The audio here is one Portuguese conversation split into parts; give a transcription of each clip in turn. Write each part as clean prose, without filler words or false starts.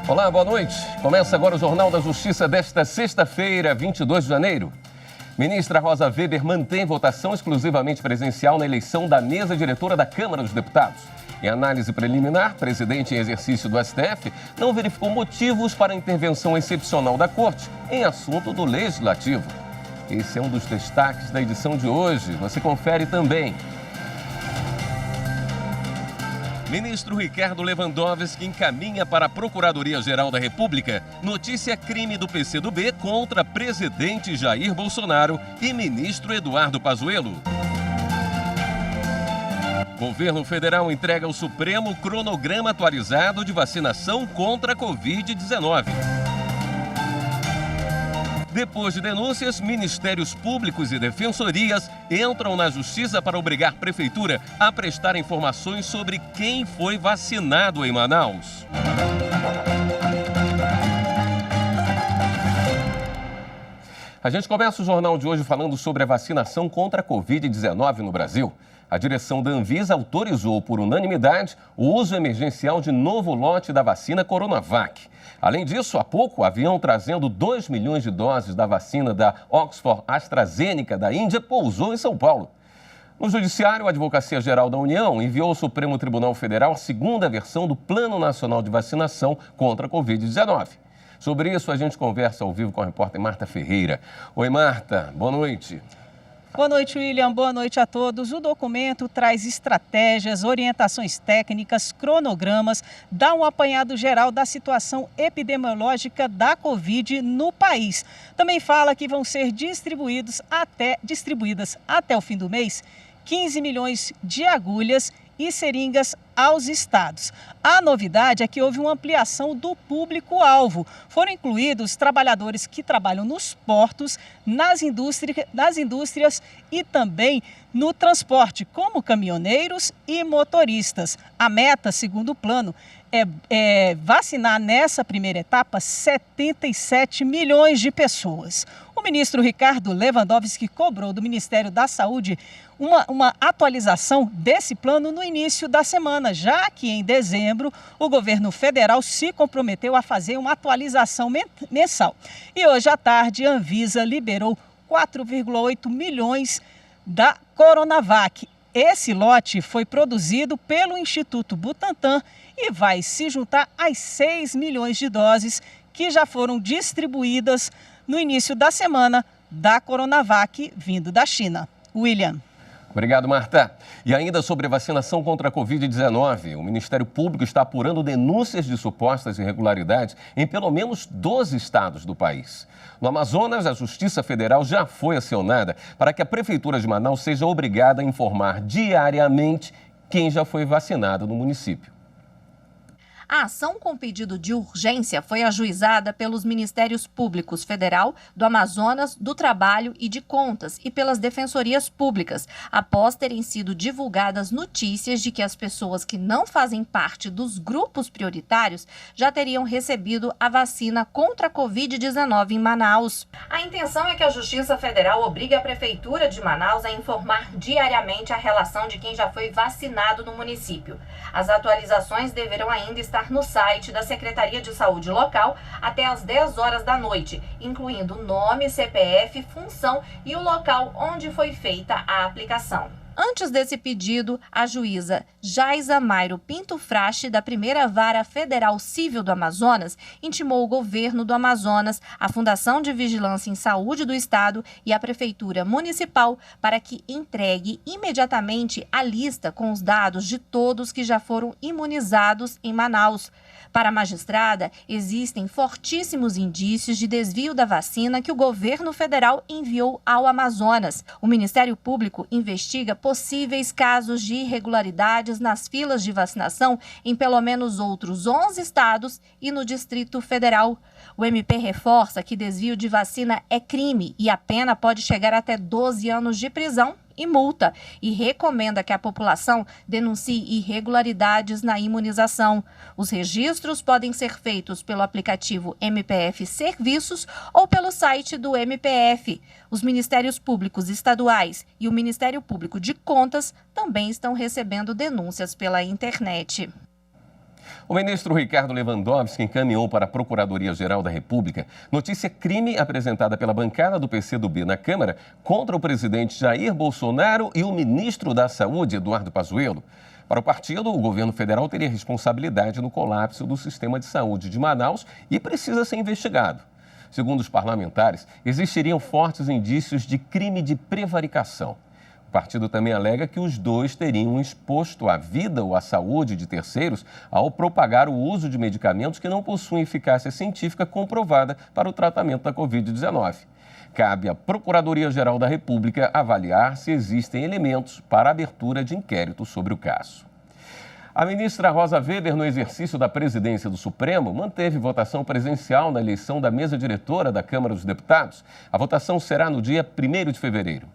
Olá, boa noite. Começa agora o Jornal da Justiça desta sexta-feira, 22 de janeiro. Ministra Rosa Weber mantém votação exclusivamente presencial na eleição da mesa diretora da Câmara dos Deputados. Em análise preliminar, presidente em exercício do STF não verificou motivos para a intervenção excepcional da Corte em assunto do Legislativo. Esse é um dos destaques da edição de hoje. Você confere também. Ministro Ricardo Lewandowski encaminha para a Procuradoria-Geral da República notícia crime do PCdoB contra presidente Jair Bolsonaro e ministro Eduardo Pazuello. Governo federal entrega ao Supremo cronograma atualizado de vacinação contra a Covid-19. Depois de denúncias, ministérios públicos e defensorias entram na justiça para obrigar a prefeitura a prestar informações sobre quem foi vacinado em Manaus. A gente começa o jornal de hoje falando sobre a vacinação contra a Covid-19 no Brasil. A direção da Anvisa autorizou por unanimidade o uso emergencial de novo lote da vacina Coronavac. Além disso, há pouco, o avião trazendo 2 milhões de doses da vacina da Oxford AstraZeneca da Índia pousou em São Paulo. No Judiciário, a Advocacia Geral da União enviou ao Supremo Tribunal Federal a segunda versão do Plano Nacional de Vacinação contra a Covid-19. Sobre isso, a gente conversa ao vivo com a repórter Marta Ferreira. Oi, Marta, boa noite. Boa noite, William. Boa noite a todos. O documento traz estratégias, orientações técnicas, cronogramas, dá um apanhado geral da situação epidemiológica da Covid no país. Também fala que vão ser distribuídas até o fim do mês 15 milhões de agulhas e seringas aos estados. A novidade é que houve uma ampliação do público-alvo. Foram incluídos trabalhadores que trabalham nos portos, nas indústrias e também no transporte, como caminhoneiros e motoristas. A meta, segundo o plano, é vacinar nessa primeira etapa 77 milhões de pessoas. O ministro Ricardo Lewandowski cobrou do Ministério da Saúde uma atualização desse plano no início da semana, já que em dezembro o governo federal se comprometeu a fazer uma atualização mensal. E hoje à tarde a Anvisa liberou 4,8 milhões da Coronavac. Esse lote foi produzido pelo Instituto Butantan e vai se juntar às 6 milhões de doses que já foram distribuídas no início da semana da Coronavac vindo da China. William. Obrigado, Marta. E ainda sobre a vacinação contra a Covid-19, o Ministério Público está apurando denúncias de supostas irregularidades em pelo menos 12 estados do país. No Amazonas, a Justiça Federal já foi acionada para que a Prefeitura de Manaus seja obrigada a informar diariamente quem já foi vacinado no município. A ação com pedido de urgência foi ajuizada pelos Ministérios Públicos Federal, do Amazonas, do Trabalho e de Contas e pelas Defensorias Públicas, após terem sido divulgadas notícias de que as pessoas que não fazem parte dos grupos prioritários já teriam recebido a vacina contra a Covid-19 em Manaus. A intenção é que a Justiça Federal obrigue a Prefeitura de Manaus a informar diariamente a relação de quem já foi vacinado no município. As atualizações deverão ainda estar no site da Secretaria de Saúde local até às 10 horas da noite, incluindo nome, CPF, função e o local onde foi feita a aplicação. Antes desse pedido, a juíza Jaisa Mairo Pinto Frache, da Primeira Vara Federal Civil do Amazonas, intimou o governo do Amazonas, a Fundação de Vigilância em Saúde do Estado e a Prefeitura Municipal para que entregue imediatamente a lista com os dados de todos que já foram imunizados em Manaus. Para a magistrada, existem fortíssimos indícios de desvio da vacina que o governo federal enviou ao Amazonas. O Ministério Público investiga possíveis casos de irregularidades nas filas de vacinação em pelo menos outros 11 estados e no Distrito Federal. O MP reforça que desvio de vacina é crime e a pena pode chegar até 12 anos de prisão e multa, e recomenda que a população denuncie irregularidades na imunização. Os registros podem ser feitos pelo aplicativo MPF Serviços ou pelo site do MPF. Os Ministérios Públicos Estaduais e o Ministério Público de Contas também estão recebendo denúncias pela internet. O ministro Ricardo Lewandowski encaminhou para a Procuradoria-Geral da República notícia crime apresentada pela bancada do PCdoB na Câmara contra o presidente Jair Bolsonaro e o ministro da Saúde, Eduardo Pazuello. Para o partido, o governo federal teria responsabilidade no colapso do sistema de saúde de Manaus e precisa ser investigado. Segundo os parlamentares, existiriam fortes indícios de crime de prevaricação. O partido também alega que os dois teriam exposto a vida ou a saúde de terceiros ao propagar o uso de medicamentos que não possuem eficácia científica comprovada para o tratamento da Covid-19. Cabe à Procuradoria-Geral da República avaliar se existem elementos para a abertura de inquérito sobre o caso. A ministra Rosa Weber, no exercício da presidência do Supremo, manteve votação presencial na eleição da mesa diretora da Câmara dos Deputados. A votação será no dia 1º de fevereiro.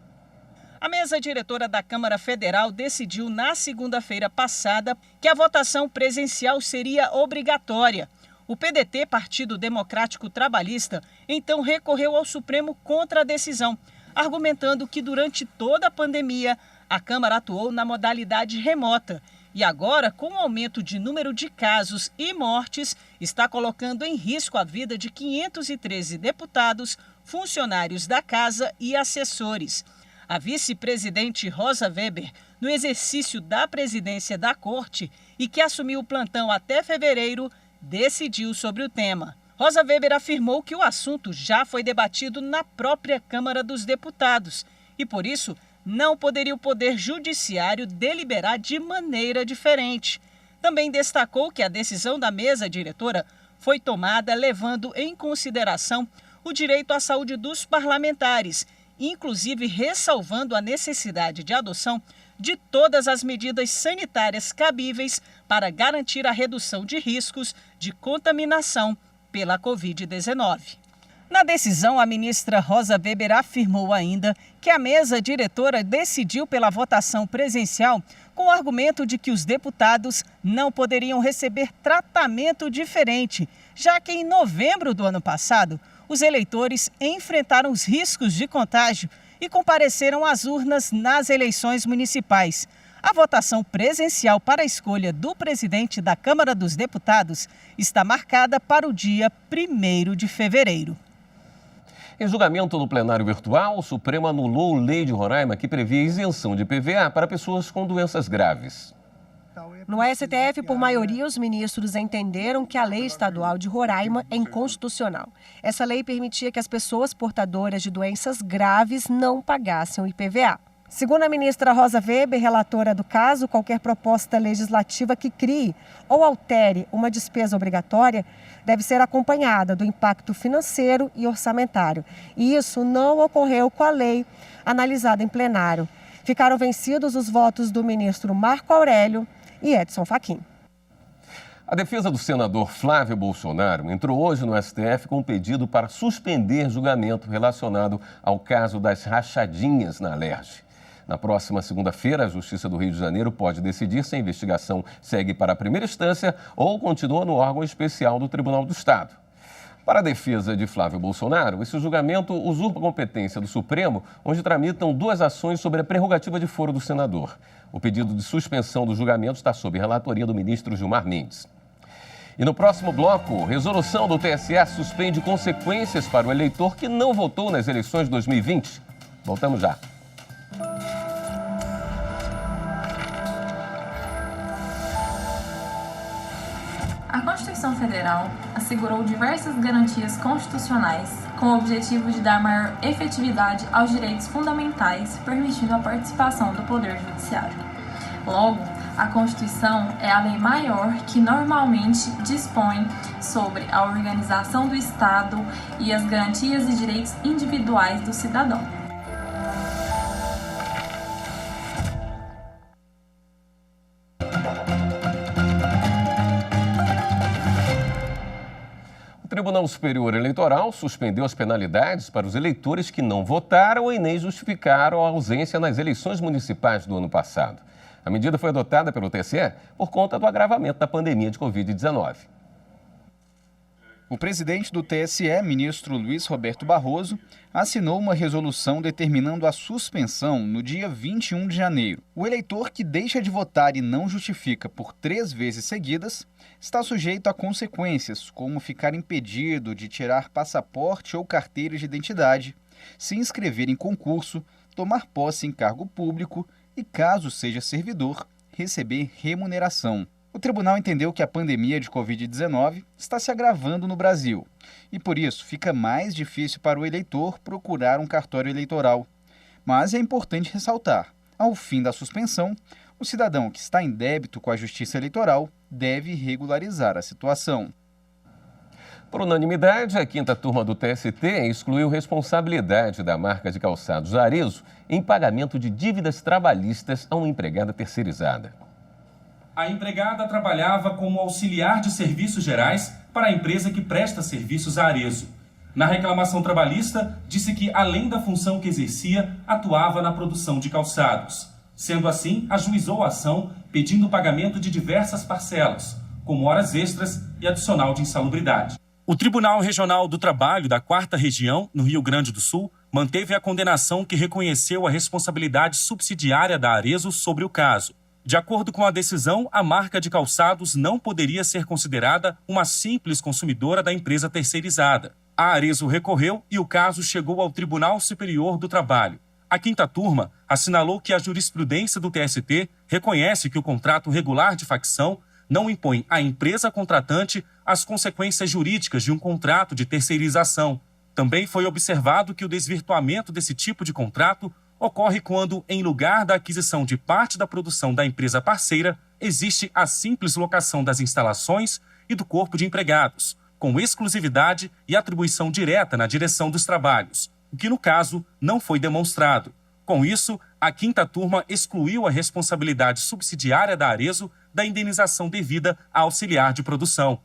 A mesa diretora da Câmara Federal decidiu na segunda-feira passada que a votação presencial seria obrigatória. O PDT, Partido Democrático Trabalhista, então recorreu ao Supremo contra a decisão, argumentando que durante toda a pandemia a Câmara atuou na modalidade remota e agora, com o aumento de número de casos e mortes, está colocando em risco a vida de 513 deputados, funcionários da casa e assessores. A vice-presidente Rosa Weber, no exercício da presidência da Corte e que assumiu o plantão até fevereiro, decidiu sobre o tema. Rosa Weber afirmou que o assunto já foi debatido na própria Câmara dos Deputados e, por isso, não poderia o Poder Judiciário deliberar de maneira diferente. Também destacou que a decisão da mesa diretora foi tomada levando em consideração o direito à saúde dos parlamentares, inclusive ressalvando a necessidade de adoção de todas as medidas sanitárias cabíveis para garantir a redução de riscos de contaminação pela Covid-19. Na decisão, a ministra Rosa Weber afirmou ainda que a mesa diretora decidiu pela votação presencial com o argumento de que os deputados não poderiam receber tratamento diferente, já que em novembro do ano passado, os eleitores enfrentaram os riscos de contágio e compareceram às urnas nas eleições municipais. A votação presencial para a escolha do presidente da Câmara dos Deputados está marcada para o dia 1º de fevereiro. Em julgamento no plenário virtual, o Supremo anulou lei de Roraima que previa isenção de IPVA para pessoas com doenças graves. No STF, por maioria, os ministros entenderam que a lei estadual de Roraima é inconstitucional. Essa lei permitia que as pessoas portadoras de doenças graves não pagassem o IPVA. Segundo a ministra Rosa Weber, relatora do caso, qualquer proposta legislativa que crie ou altere uma despesa obrigatória deve ser acompanhada do impacto financeiro e orçamentário. E isso não ocorreu com a lei analisada em plenário. Ficaram vencidos os votos do ministro Marco Aurélio e Edson Fachin. A defesa do senador Flávio Bolsonaro entrou hoje no STF com um pedido para suspender julgamento relacionado ao caso das rachadinhas na Alerj. Na próxima segunda-feira, a Justiça do Rio de Janeiro pode decidir se a investigação segue para a primeira instância ou continua no órgão especial do Tribunal do Estado. Para a defesa de Flávio Bolsonaro, esse julgamento usurpa a competência do Supremo, onde tramitam 2 ações sobre a prerrogativa de foro do senador. O pedido de suspensão do julgamento está sob relatoria do ministro Gilmar Mendes. E no próximo bloco, resolução do TSE suspende consequências para o eleitor que não votou nas eleições de 2020. Voltamos já. A Constituição Federal assegurou diversas garantias constitucionais com o objetivo de dar maior efetividade aos direitos fundamentais, permitindo a participação do Poder Judiciário. Logo, a Constituição é a lei maior que normalmente dispõe sobre a organização do Estado e as garantias e direitos individuais do cidadão. O Tribunal Superior Eleitoral suspendeu as penalidades para os eleitores que não votaram e nem justificaram a ausência nas eleições municipais do ano passado. A medida foi adotada pelo TSE por conta do agravamento da pandemia de Covid-19. O presidente do TSE, ministro Luiz Roberto Barroso, assinou uma resolução determinando a suspensão no dia 21 de janeiro. O eleitor que deixa de votar e não justifica por 3 vezes seguidas está sujeito a consequências, como ficar impedido de tirar passaporte ou carteira de identidade, se inscrever em concurso, tomar posse em cargo público e, caso seja servidor, receber remuneração. O tribunal entendeu que a pandemia de Covid-19 está se agravando no Brasil e, por isso, fica mais difícil para o eleitor procurar um cartório eleitoral. Mas é importante ressaltar, ao fim da suspensão, o cidadão que está em débito com a Justiça Eleitoral deve regularizar a situação. Por unanimidade, a 5ª turma do TST excluiu responsabilidade da marca de calçados Arezzo em pagamento de dívidas trabalhistas a uma empregada terceirizada. A empregada trabalhava como auxiliar de serviços gerais para a empresa que presta serviços a Arezzo. Na reclamação trabalhista, disse que, além da função que exercia, atuava na produção de calçados. Sendo assim, ajuizou a ação pedindo o pagamento de diversas parcelas, como horas extras e adicional de insalubridade. O Tribunal Regional do Trabalho da 4ª Região, no Rio Grande do Sul, manteve a condenação que reconheceu a responsabilidade subsidiária da Arezzo sobre o caso. De acordo com a decisão, a marca de calçados não poderia ser considerada uma simples consumidora da empresa terceirizada. A Arezzo recorreu e o caso chegou ao Tribunal Superior do Trabalho. A 5ª turma assinalou que a jurisprudência do TST reconhece que o contrato regular de facção não impõe à empresa contratante as consequências jurídicas de um contrato de terceirização. Também foi observado que o desvirtuamento desse tipo de contrato ocorre quando, em lugar da aquisição de parte da produção da empresa parceira, existe a simples locação das instalações e do corpo de empregados, com exclusividade e atribuição direta na direção dos trabalhos, o que, no caso, não foi demonstrado. Com isso, a 5ª turma excluiu a responsabilidade subsidiária da Arezzo da indenização devida a auxiliar de produção.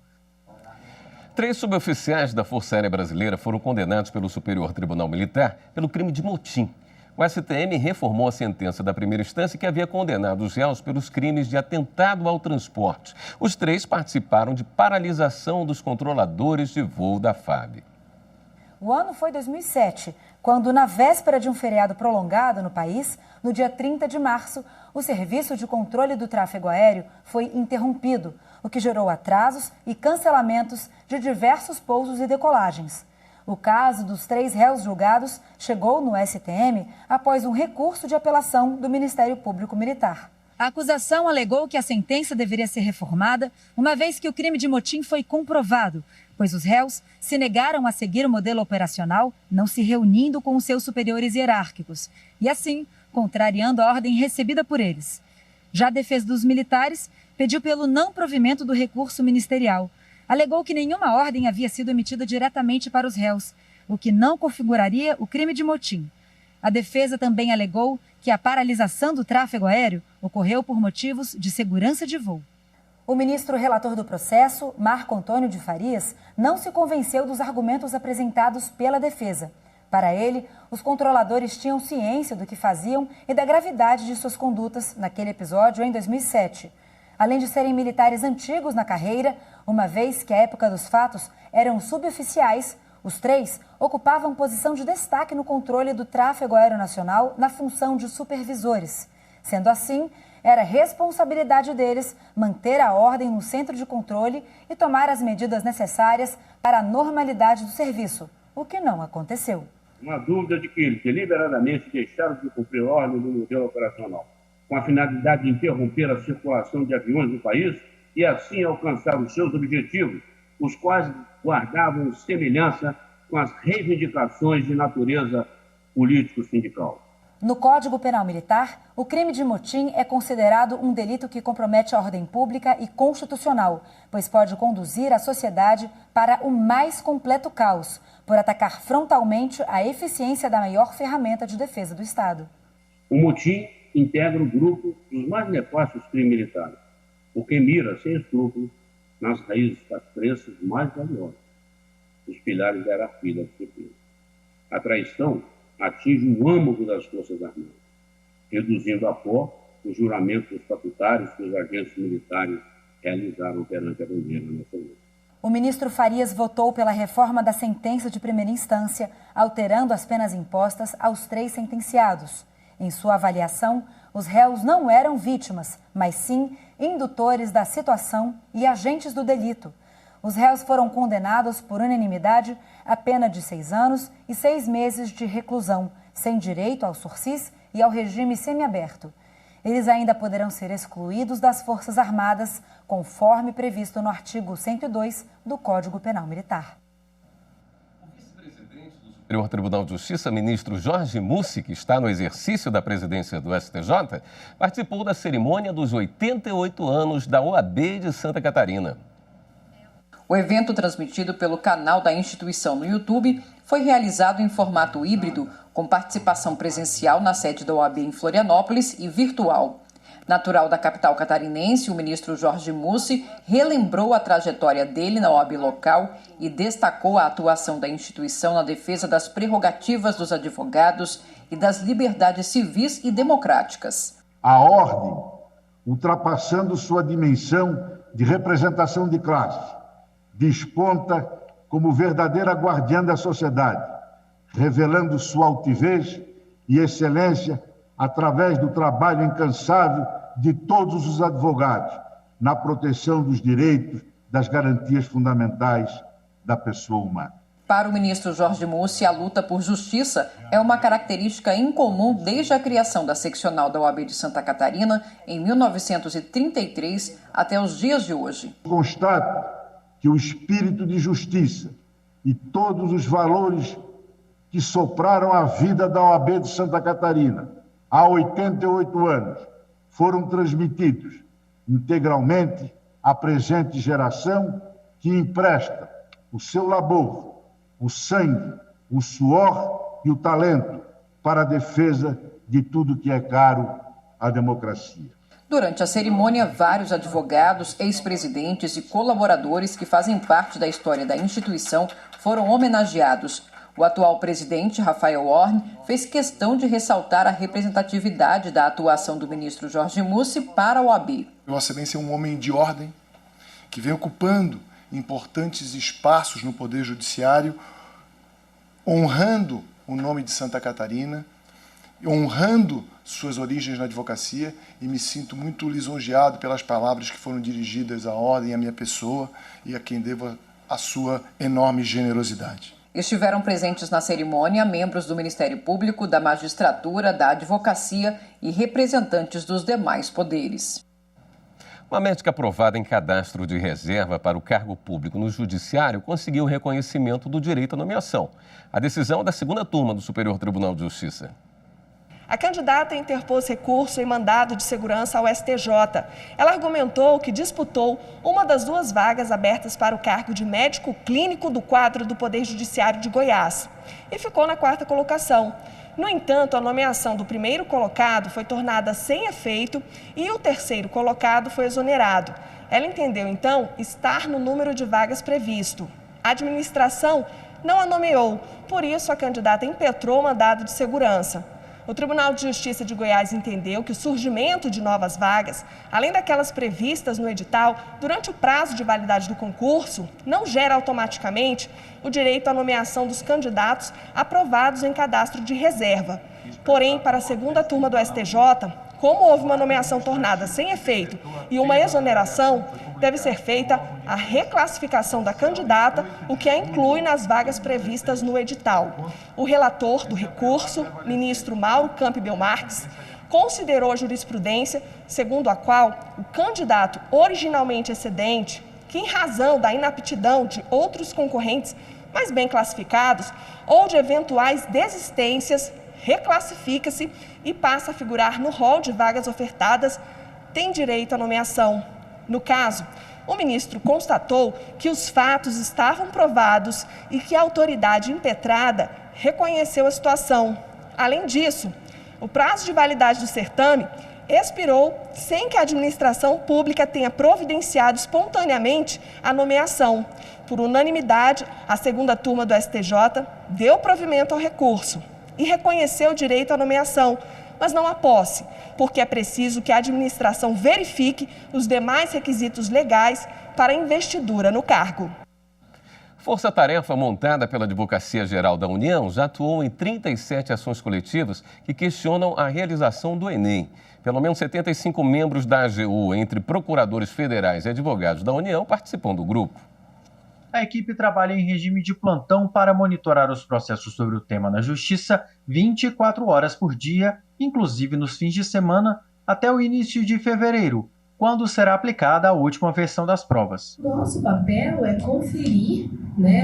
3 suboficiais da Força Aérea Brasileira foram condenados pelo Superior Tribunal Militar pelo crime de motim. O STM reformou a sentença da primeira instância que havia condenado os réus pelos crimes de atentado ao transporte. Os 3 participaram de paralisação dos controladores de voo da FAB. O ano foi 2007, quando, na véspera de um feriado prolongado no país, no dia 30 de março, o Serviço de Controle do Tráfego Aéreo foi interrompido, o que gerou atrasos e cancelamentos de diversos pousos e decolagens. O caso dos 3 réus julgados chegou no STM após um recurso de apelação do Ministério Público Militar. A acusação alegou que a sentença deveria ser reformada, uma vez que o crime de motim foi comprovado, pois os réus se negaram a seguir o modelo operacional, não se reunindo com os seus superiores hierárquicos, e assim, contrariando a ordem recebida por eles. Já a defesa dos militares pediu pelo não provimento do recurso ministerial. Alegou que nenhuma ordem havia sido emitida diretamente para os réus, o que não configuraria o crime de motim. A defesa também alegou que a paralisação do tráfego aéreo ocorreu por motivos de segurança de voo. O ministro relator do processo, Marco Antônio de Farias, não se convenceu dos argumentos apresentados pela defesa. Para ele, os controladores tinham ciência do que faziam e da gravidade de suas condutas naquele episódio em 2007. Além de serem militares antigos na carreira, uma vez que à época dos fatos eram suboficiais, os 3 ocupavam posição de destaque no controle do tráfego aéreo nacional na função de supervisores. Sendo assim, era responsabilidade deles manter a ordem no centro de controle e tomar as medidas necessárias para a normalidade do serviço, o que não aconteceu. Uma dúvida de que eles deliberadamente deixaram de cumprir a ordem do modelo operacional, com a finalidade de interromper a circulação de aviões no país e assim alcançar os seus objetivos, os quais guardavam semelhança com as reivindicações de natureza político-sindical. No Código Penal Militar, o crime de motim é considerado um delito que compromete a ordem pública e constitucional, pois pode conduzir a sociedade para o mais completo caos, por atacar frontalmente a eficiência da maior ferramenta de defesa do Estado. O motim integra o grupo dos mais nefastos crimes militares, porque mira sem escrúpulos nas raízes das crenças mais valiosas, os pilares da hierarquia da disciplina. A traição atinge o âmago das Forças Armadas, reduzindo a pó os juramentos estatutários que os agentes militares realizaram perante a bandeira nacional. O ministro Farias votou pela reforma da sentença de primeira instância, alterando as penas impostas aos 3 sentenciados. Em sua avaliação, os réus não eram vítimas, mas sim indutores da situação e agentes do delito. Os réus foram condenados por unanimidade a pena de 6 anos e 6 meses de reclusão, sem direito ao sursis e ao regime semiaberto. Eles ainda poderão ser excluídos das Forças Armadas, conforme previsto no artigo 102 do Código Penal Militar. O Superior Tribunal de Justiça, ministro Jorge Mussi, que está no exercício da presidência do STJ, participou da cerimônia dos 88 anos da OAB de Santa Catarina. O evento, transmitido pelo canal da instituição no YouTube, foi realizado em formato híbrido, com participação presencial na sede da OAB em Florianópolis e virtual. Natural da capital catarinense, o ministro Jorge Mussi relembrou a trajetória dele na OAB local e destacou a atuação da instituição na defesa das prerrogativas dos advogados e das liberdades civis e democráticas. A ordem, ultrapassando sua dimensão de representação de classe, desponta como verdadeira guardiã da sociedade, revelando sua altivez e excelência através do trabalho incansável de todos os advogados na proteção dos direitos, das garantias fundamentais da pessoa humana. Para o ministro Jorge Mussi, a luta por justiça é uma característica incomum desde a criação da seccional da OAB de Santa Catarina em 1933 até os dias de hoje. Constato que o espírito de justiça e todos os valores que sopraram a vida da OAB de Santa Catarina há 88 anos foram transmitidos integralmente à presente geração, que empresta o seu labor, o sangue, o suor e o talento para a defesa de tudo que é caro à democracia. Durante a cerimônia, vários advogados, ex-presidentes e colaboradores que fazem parte da história da instituição foram homenageados. O atual presidente, Rafael Horn, fez questão de ressaltar a representatividade da atuação do ministro Jorge Mussi para a OAB. Vossa Excelência é um homem de ordem que vem ocupando importantes espaços no Poder Judiciário, honrando o nome de Santa Catarina, honrando suas origens na advocacia, e me sinto muito lisonjeado pelas palavras que foram dirigidas à ordem, à minha pessoa e a quem devo a sua enorme generosidade. Estiveram presentes na cerimônia membros do Ministério Público, da Magistratura, da Advocacia e representantes dos demais poderes. Uma médica aprovada em cadastro de reserva para o cargo público no Judiciário conseguiu o reconhecimento do direito à nomeação. A decisão é da segunda turma do Superior Tribunal de Justiça. A candidata interpôs recurso em mandado de segurança ao STJ. Ela argumentou que disputou uma das 2 vagas abertas para o cargo de médico clínico do quadro do Poder Judiciário de Goiás e ficou na 4ª colocação. No entanto, a nomeação do primeiro colocado foi tornada sem efeito e o terceiro colocado foi exonerado. Ela entendeu, então, estar no número de vagas previsto. A administração não a nomeou, por isso a candidata impetrou o mandado de segurança. O Tribunal de Justiça de Goiás entendeu que o surgimento de novas vagas, além daquelas previstas no edital, durante o prazo de validade do concurso, não gera automaticamente o direito à nomeação dos candidatos aprovados em cadastro de reserva. Porém, para a segunda turma do STJ, como houve uma nomeação tornada sem efeito e uma exoneração, deve ser feita a reclassificação da candidata, o que a inclui nas vagas previstas no edital. O relator do recurso, ministro Mauro Campbell Marques, considerou a jurisprudência segundo a qual o candidato originalmente excedente, que em razão da inaptidão de outros concorrentes mais bem classificados ou de eventuais desistências, reclassifica-se e passa a figurar no rol de vagas ofertadas, tem direito à nomeação. No caso, o ministro constatou que os fatos estavam provados e que a autoridade impetrada reconheceu a situação. Além disso, o prazo de validade do certame expirou sem que a administração pública tenha providenciado espontaneamente a nomeação. Por unanimidade, a segunda turma do STJ deu provimento ao recurso e reconheceu o direito à nomeação, mas não a posse, porque é preciso que a administração verifique os demais requisitos legais para a investidura no cargo. força-tarefa montada pela Advocacia Geral da União já atuou em 37 ações coletivas que questionam a realização do Enem. Pelo menos 75 membros da AGU, entre procuradores federais e advogados da União, participam do grupo. A equipe trabalha em regime de plantão para monitorar os processos sobre o tema na Justiça 24 horas por dia, inclusive nos fins de semana, até o início de fevereiro, quando será aplicada a última versão das provas. Nosso papel é conferir,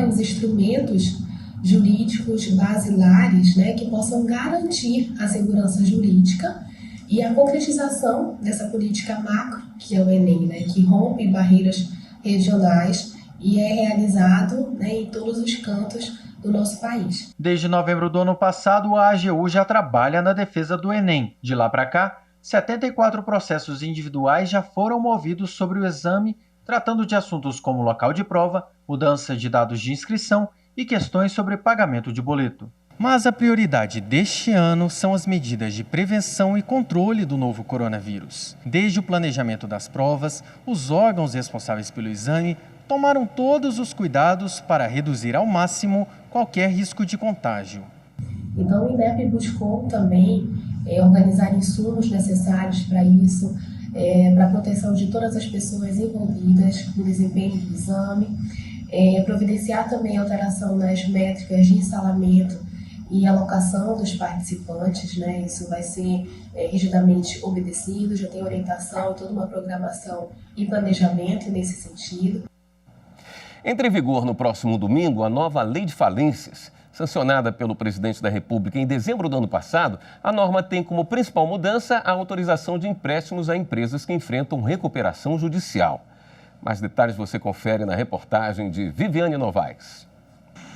os instrumentos jurídicos basilares, que possam garantir a segurança jurídica e a concretização dessa política macro, que é o Enem, que rompe barreiras regionais e é realizado em todos os cantos do nosso país. Desde novembro do ano passado, a AGU já trabalha na defesa do Enem. De lá para cá, 74 processos individuais já foram movidos sobre o exame, tratando de assuntos como local de prova, mudança de dados de inscrição e questões sobre pagamento de boleto. Mas a prioridade deste ano são as medidas de prevenção e controle do novo coronavírus. Desde o planejamento das provas, os órgãos responsáveis pelo exame tomaram todos os cuidados para reduzir ao máximo qualquer risco de contágio. Então, o INEP buscou também organizar insumos necessários para isso, para a proteção de todas as pessoas envolvidas no desempenho do exame, providenciar também alteração nas métricas de instalamento e alocação dos participantes, Isso vai ser rigidamente obedecido, já tem orientação, toda uma programação e planejamento nesse sentido. Entra em vigor no próximo domingo a nova Lei de Falências. Sancionada pelo presidente da República em dezembro do ano passado, a norma tem como principal mudança a autorização de empréstimos a empresas que enfrentam recuperação judicial. Mais detalhes você confere na reportagem de Viviane Novaes.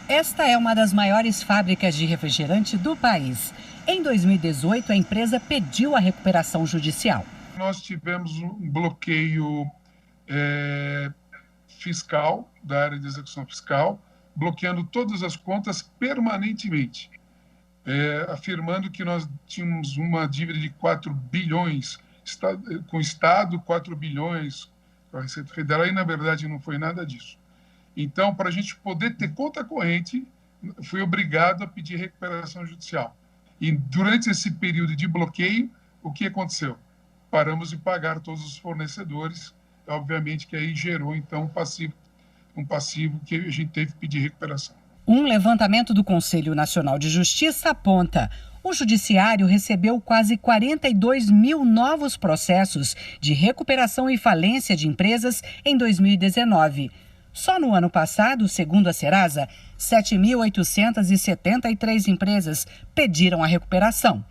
Esta é uma das maiores fábricas de refrigerante do país. Em 2018, a empresa pediu a recuperação judicial. Nós tivemos um bloqueio fiscal, da área de execução fiscal, bloqueando todas as contas permanentemente, afirmando que nós tínhamos uma dívida de 4 bilhões com o Estado, 4 bilhões com a Receita Federal, e na verdade não foi nada disso. Então, para a gente poder ter conta corrente, fui obrigado a pedir recuperação judicial. E durante esse período de bloqueio, o que aconteceu? Paramos de pagar todos os fornecedores, obviamente que aí gerou então um passivo que a gente teve que pedir recuperação. Um levantamento do Conselho Nacional de Justiça aponta: o Judiciário recebeu quase 42 mil novos processos de recuperação e falência de empresas em 2019. Só no ano passado, segundo a Serasa, 7.873 empresas pediram a recuperação.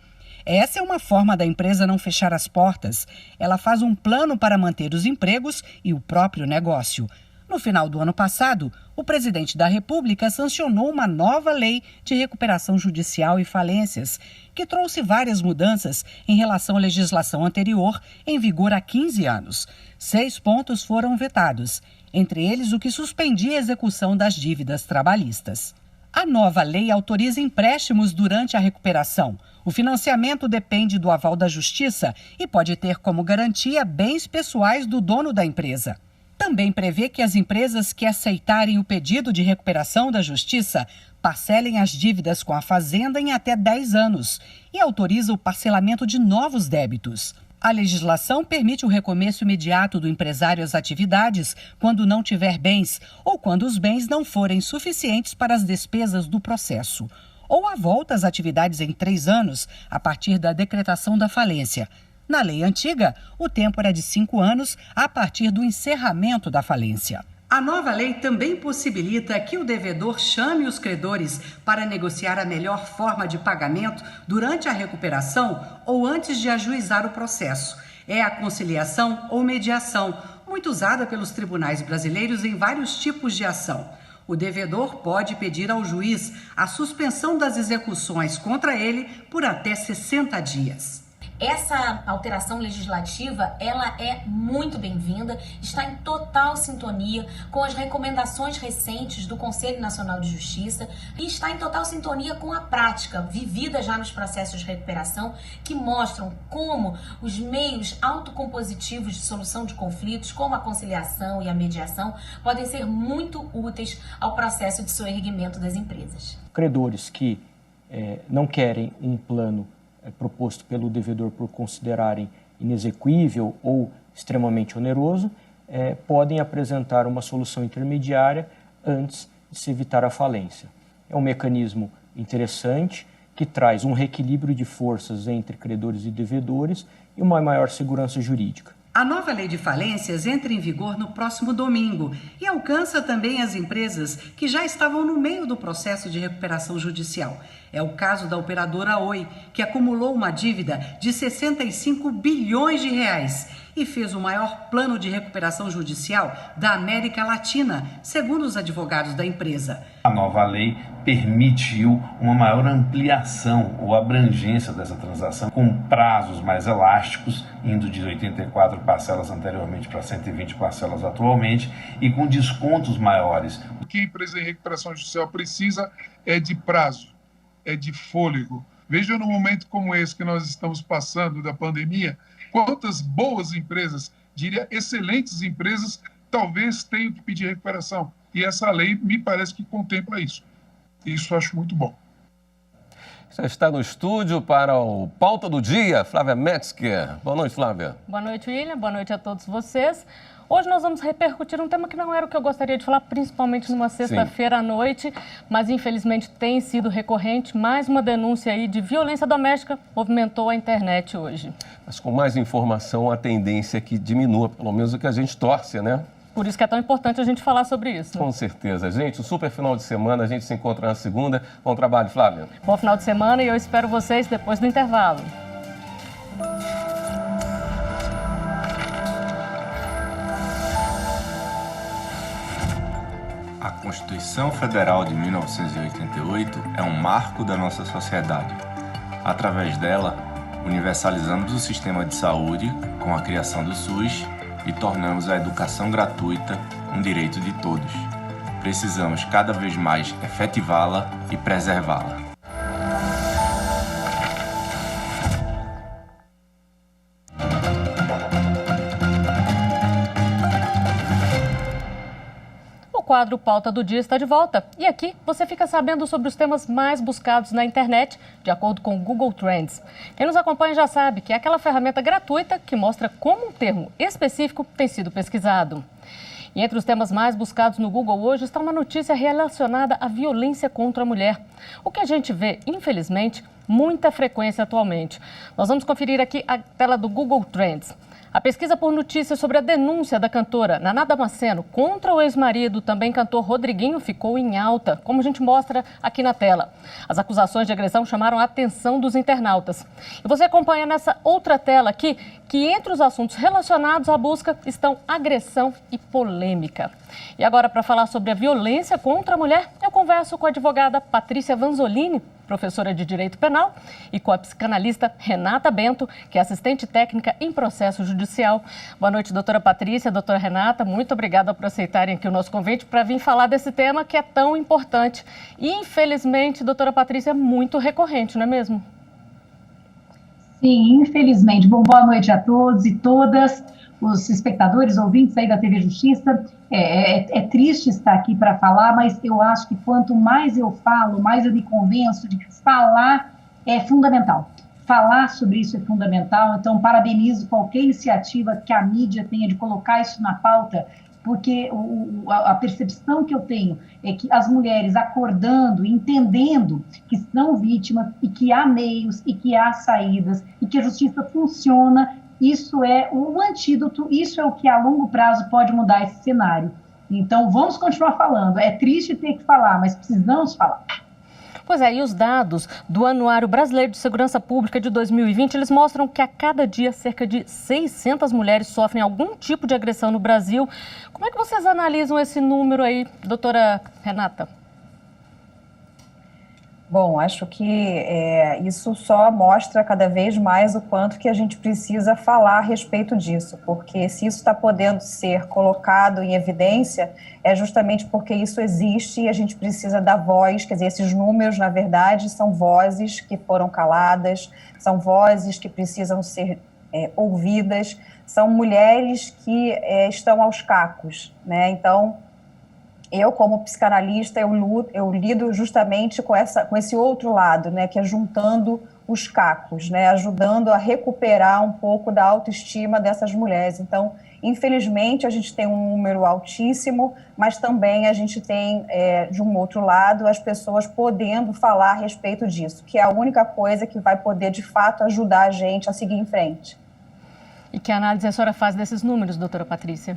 Essa é uma forma da empresa não fechar as portas. Ela faz um plano para manter os empregos e o próprio negócio. No final do ano passado, o presidente da República sancionou uma nova lei de recuperação judicial e falências, que trouxe várias mudanças em relação à legislação anterior, em vigor há 15 anos. 6 pontos foram vetados, entre eles o que suspendia a execução das dívidas trabalhistas. A nova lei autoriza empréstimos durante a recuperação. O financiamento depende do aval da Justiça e pode ter como garantia bens pessoais do dono da empresa. Também prevê que as empresas que aceitarem o pedido de recuperação da Justiça parcelem as dívidas com a Fazenda em até 10 anos e autoriza o parcelamento de novos débitos. A legislação permite o recomeço imediato do empresário às atividades quando não tiver bens ou quando os bens não forem suficientes para as despesas do processo, ou a volta às atividades em 3 anos a partir da decretação da falência. Na lei antiga, o tempo era de 5 anos a partir do encerramento da falência. A nova lei também possibilita que o devedor chame os credores para negociar a melhor forma de pagamento durante a recuperação ou antes de ajuizar o processo. É a conciliação ou mediação, muito usada pelos tribunais brasileiros em vários tipos de ação. O devedor pode pedir ao juiz a suspensão das execuções contra ele por até 60 dias. Essa alteração legislativa, ela é muito bem-vinda, está em total sintonia com as recomendações recentes do Conselho Nacional de Justiça e está em total sintonia com a prática vivida já nos processos de recuperação, que mostram como os meios autocompositivos de solução de conflitos, como a conciliação e a mediação, podem ser muito úteis ao processo de soerguimento das empresas. Credores que não querem um plano proposto pelo devedor por considerarem inexequível ou extremamente oneroso, podem apresentar uma solução intermediária antes de se evitar a falência. É um mecanismo interessante que traz um reequilíbrio de forças entre credores e devedores e uma maior segurança jurídica. A nova lei de falências entra em vigor no próximo domingo e alcança também as empresas que já estavam no meio do processo de recuperação judicial. É o caso da operadora Oi, que acumulou uma dívida de 65 bilhões de reais e fez o maior plano de recuperação judicial da América Latina, segundo os advogados da empresa. A nova lei permitiu uma maior ampliação ou abrangência dessa transação, com prazos mais elásticos, indo de 84 parcelas anteriormente para 120 parcelas atualmente, e com descontos maiores. O que a empresa em recuperação judicial precisa é de prazo, é de fôlego. Veja, num momento como esse que nós estamos passando da pandemia, quantas boas empresas, diria excelentes empresas, talvez tenham que pedir recuperação. E essa lei me parece que contempla isso. Isso eu acho muito bom. Já está no estúdio para o Pauta do Dia, Flávia Metzger. Boa noite, Flávia. Boa noite, William. Boa noite a todos vocês. Hoje nós vamos repercutir um tema que não era o que eu gostaria de falar, principalmente numa sexta-feira à noite, mas infelizmente tem sido recorrente. Mais uma denúncia aí de violência doméstica movimentou a internet hoje. Mas com mais informação, a tendência é que diminua, pelo menos o que a gente torce, né? Por isso que é tão importante a gente falar sobre isso. Com certeza. Gente, um super final de semana, a gente se encontra na segunda. Bom trabalho, Flávia. Bom final de semana e eu espero vocês depois do intervalo. A Constituição Federal de 1988 é um marco da nossa sociedade. Através dela, universalizamos o sistema de saúde com a criação do SUS e tornamos a educação gratuita um direito de todos. Precisamos cada vez mais efetivá-la e preservá-la. O quadro Pauta do Dia está de volta. E aqui você fica sabendo sobre os temas mais buscados na internet, de acordo com o Google Trends. Quem nos acompanha já sabe que é aquela ferramenta gratuita que mostra como um termo específico tem sido pesquisado. E entre os temas mais buscados no Google hoje está uma notícia relacionada à violência contra a mulher. O que a gente vê, infelizmente, muita frequência atualmente. Nós vamos conferir aqui a tela do Google Trends. A pesquisa por notícias sobre a denúncia da cantora Naná Damasceno contra o ex-marido, também cantor Rodriguinho, ficou em alta, como a gente mostra aqui na tela. As acusações de agressão chamaram a atenção dos internautas. E você acompanha nessa outra tela aqui que entre os assuntos relacionados à busca estão agressão e polêmica. E agora, para falar sobre a violência contra a mulher, eu converso com a advogada Patrícia Vanzolini, professora de Direito Penal, e com a psicanalista Renata Bento, que é assistente técnica em processo judicial. Boa noite, doutora Patrícia, doutora Renata, muito obrigada por aceitarem aqui o nosso convite para vir falar desse tema que é tão importante. E, infelizmente, doutora Patrícia, é muito recorrente, não é mesmo? Sim, infelizmente. Bom, boa noite a todos e todas, os espectadores, ouvintes aí da TV Justiça. É triste estar aqui para falar, mas eu acho que quanto mais eu falo, mais eu me convenço de que falar é fundamental. Falar sobre isso é fundamental, então parabenizo qualquer iniciativa que a mídia tenha de colocar isso na pauta, porque a percepção que eu tenho é que as mulheres acordando, entendendo que são vítimas e que há meios e que há saídas e que a justiça funciona. Isso é o antídoto, isso é o que a longo prazo pode mudar esse cenário. Então, vamos continuar falando. É triste ter que falar, mas precisamos falar. Pois é, e os dados do Anuário Brasileiro de Segurança Pública de 2020, eles mostram que a cada dia cerca de 600 mulheres sofrem algum tipo de agressão no Brasil. Como é que vocês analisam esse número aí, doutora Renata? Bom, acho que isso só mostra cada vez mais o quanto que a gente precisa falar a respeito disso, porque se isso está podendo ser colocado em evidência, é justamente porque isso existe e a gente precisa dar voz, quer dizer, esses números, na verdade, são vozes que foram caladas, são vozes que precisam ser ouvidas, são mulheres que estão aos cacos, né? Então, eu, como psicanalista, eu lido justamente com esse outro lado, né, que é juntando os cacos, né, ajudando a recuperar um pouco da autoestima dessas mulheres. Então, infelizmente, a gente tem um número altíssimo, mas também a gente tem, de um outro lado, as pessoas podendo falar a respeito disso, que é a única coisa que vai poder, de fato, ajudar a gente a seguir em frente. E que análise a senhora faz desses números, doutora Patrícia?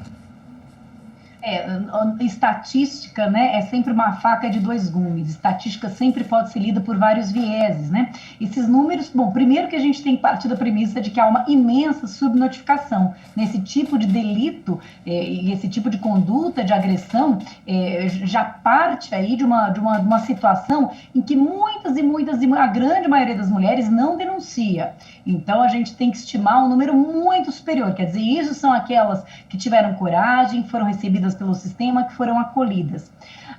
Estatística, né, é sempre uma faca de dois gumes. Estatística sempre pode ser lida por vários vieses, né? Esses números, bom, primeiro que a gente tem que partir da premissa de que há uma imensa subnotificação nesse tipo de delito e esse tipo de conduta de agressão, já parte aí de uma situação em que muitas, a grande maioria das mulheres não denuncia. Então, a gente tem que estimar um número muito superior, quer dizer, isso são aquelas que tiveram coragem, foram recebidas pelo sistema, que foram acolhidas.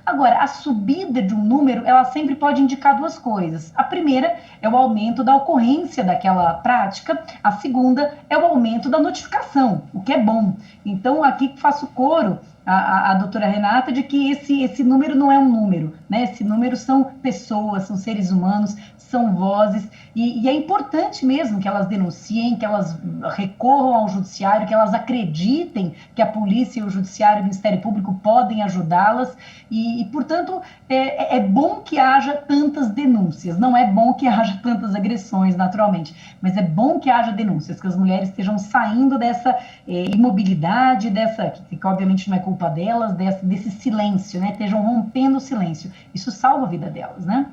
Agora, a subida de um número, ela sempre pode indicar duas coisas. A primeira é o aumento da ocorrência daquela prática, a segunda é o aumento da notificação, o que é bom. Então, aqui faço coro a doutora Renata de que esse número não é um número, né? Esse número são pessoas, são seres humanos, são vozes, e é importante mesmo que elas denunciem, que elas recorram ao judiciário, que elas acreditem que a polícia, o judiciário e o Ministério Público podem ajudá-las, e portanto, é bom que haja tantas denúncias, não é bom que haja tantas agressões, naturalmente, mas é bom que haja denúncias, que as mulheres estejam saindo dessa imobilidade, que obviamente não é culpa delas, desse silêncio, né? Estejam rompendo o silêncio. Isso salva a vida delas, né?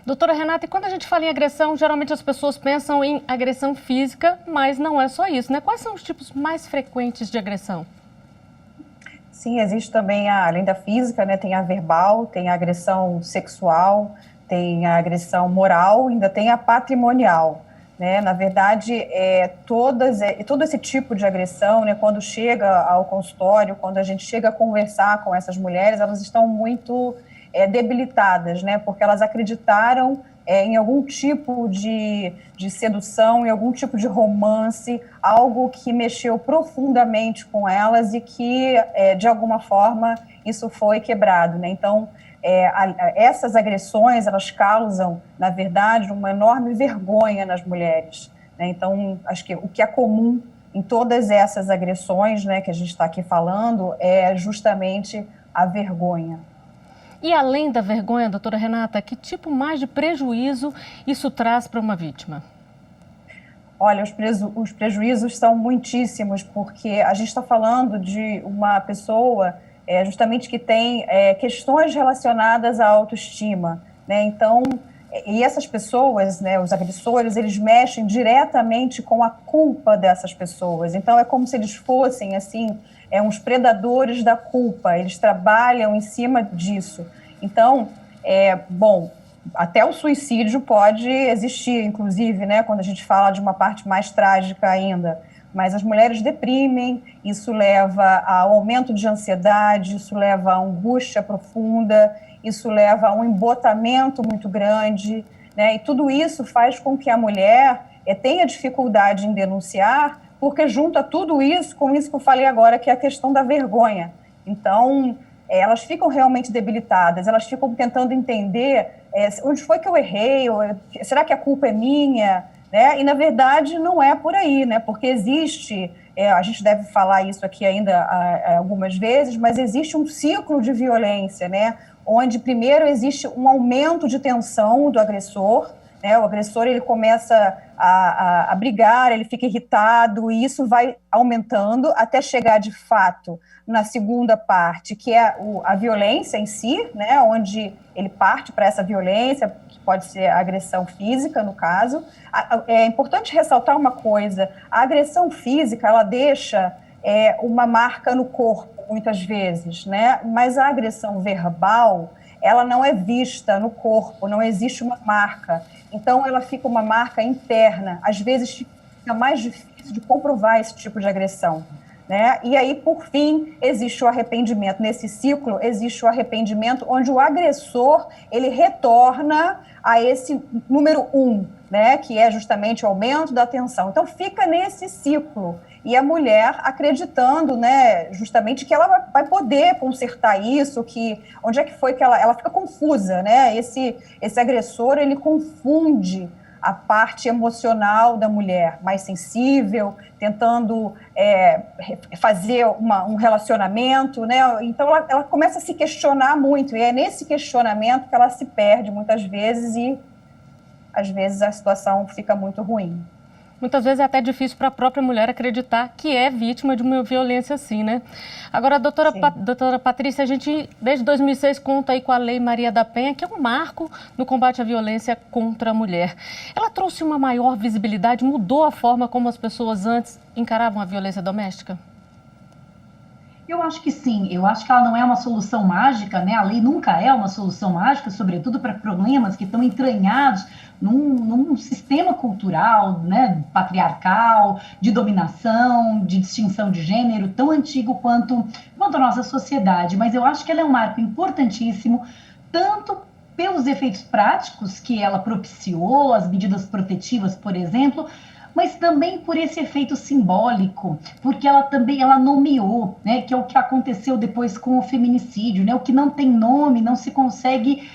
Doutora Renata, e quando a gente fala em agressão, geralmente as pessoas pensam em agressão física, mas não é só isso, né? Quais são os tipos mais frequentes de agressão? Sim, existe também, além da física, né, tem a verbal, tem a agressão sexual, tem a agressão moral, ainda tem a patrimonial. Né? Na verdade, todo esse tipo de agressão, né, quando chega ao consultório, quando a gente chega a conversar com essas mulheres, elas estão muito debilitadas, né, porque elas acreditaram em algum tipo de sedução, em algum tipo de romance, algo que mexeu profundamente com elas e que, de alguma forma, isso foi quebrado. Né? Então, essas agressões, elas causam, na verdade, uma enorme vergonha nas mulheres. Né? Então, acho que o que é comum em todas essas agressões, né, que a gente está aqui falando é justamente a vergonha. E além da vergonha, doutora Renata, que tipo mais de prejuízo isso traz para uma vítima? Olha, os prejuízos são muitíssimos, porque a gente está falando de uma pessoa justamente que tem questões relacionadas à autoestima, né? Então, e essas pessoas, né, os agressores, eles mexem diretamente com a culpa dessas pessoas. Então, é como se eles fossem, assim, uns predadores da culpa, eles trabalham em cima disso. Então, bom, até o suicídio pode existir, inclusive, né, quando a gente fala de uma parte mais trágica ainda. Mas as mulheres deprimem, isso leva ao aumento de ansiedade, isso leva a angústia profunda, isso leva a um embotamento muito grande, né? E tudo isso faz com que a mulher tenha dificuldade em denunciar, porque junta tudo isso com isso que eu falei agora, que é a questão da vergonha. Então, elas ficam realmente debilitadas, elas ficam tentando entender onde foi que eu errei, será que a culpa é minha? Né? E, na verdade, não é por aí, né? Porque existe, a gente deve falar isso aqui ainda algumas vezes, mas existe um ciclo de violência, né? Onde, primeiro, existe um aumento de tensão do agressor, né? O agressor ele começa a brigar, ele fica irritado, e isso vai aumentando até chegar, de fato, na segunda parte, que é a violência em si, né? Onde ele parte para essa violência, que pode ser a agressão física, no caso. É importante ressaltar uma coisa: a agressão física, ela deixa uma marca no corpo, muitas vezes, né? Mas a agressão verbal, ela não é vista no corpo, não existe uma marca. Então, ela fica uma marca interna. Às vezes, fica mais difícil de comprovar esse tipo de agressão, né? E aí, por fim, existe o arrependimento. Nesse ciclo, existe o arrependimento onde o agressor, ele retorna a esse número 1, né? Que é justamente o aumento da tensão. Então, fica nesse ciclo. E a mulher acreditando, né, justamente que ela vai poder consertar isso, que onde é que foi que ela fica confusa, né? Esse agressor, ele confunde a parte emocional da mulher, mais sensível, tentando fazer um relacionamento, né? Então ela começa a se questionar muito, e é nesse questionamento que ela se perde muitas vezes, e às vezes a situação fica muito ruim. Muitas vezes é até difícil para a própria mulher acreditar que é vítima de uma violência assim, né? Agora, doutora Patrícia, a gente, desde 2006, conta aí com a Lei Maria da Penha, que é um marco no combate à violência contra a mulher. Ela trouxe uma maior visibilidade, mudou a forma como as pessoas antes encaravam a violência doméstica? Eu acho que sim, eu acho que ela não é uma solução mágica, né? A lei nunca é uma solução mágica, sobretudo para problemas que estão entranhados num sistema cultural, né, patriarcal, de dominação, de distinção de gênero, tão antigo quanto a nossa sociedade. Mas eu acho que ela é um marco importantíssimo, tanto pelos efeitos práticos que ela propiciou, as medidas protetivas, por exemplo, mas também por esse efeito simbólico, porque ela nomeou, né, que é o que aconteceu depois com o feminicídio, né, o que não tem nome, não se consegue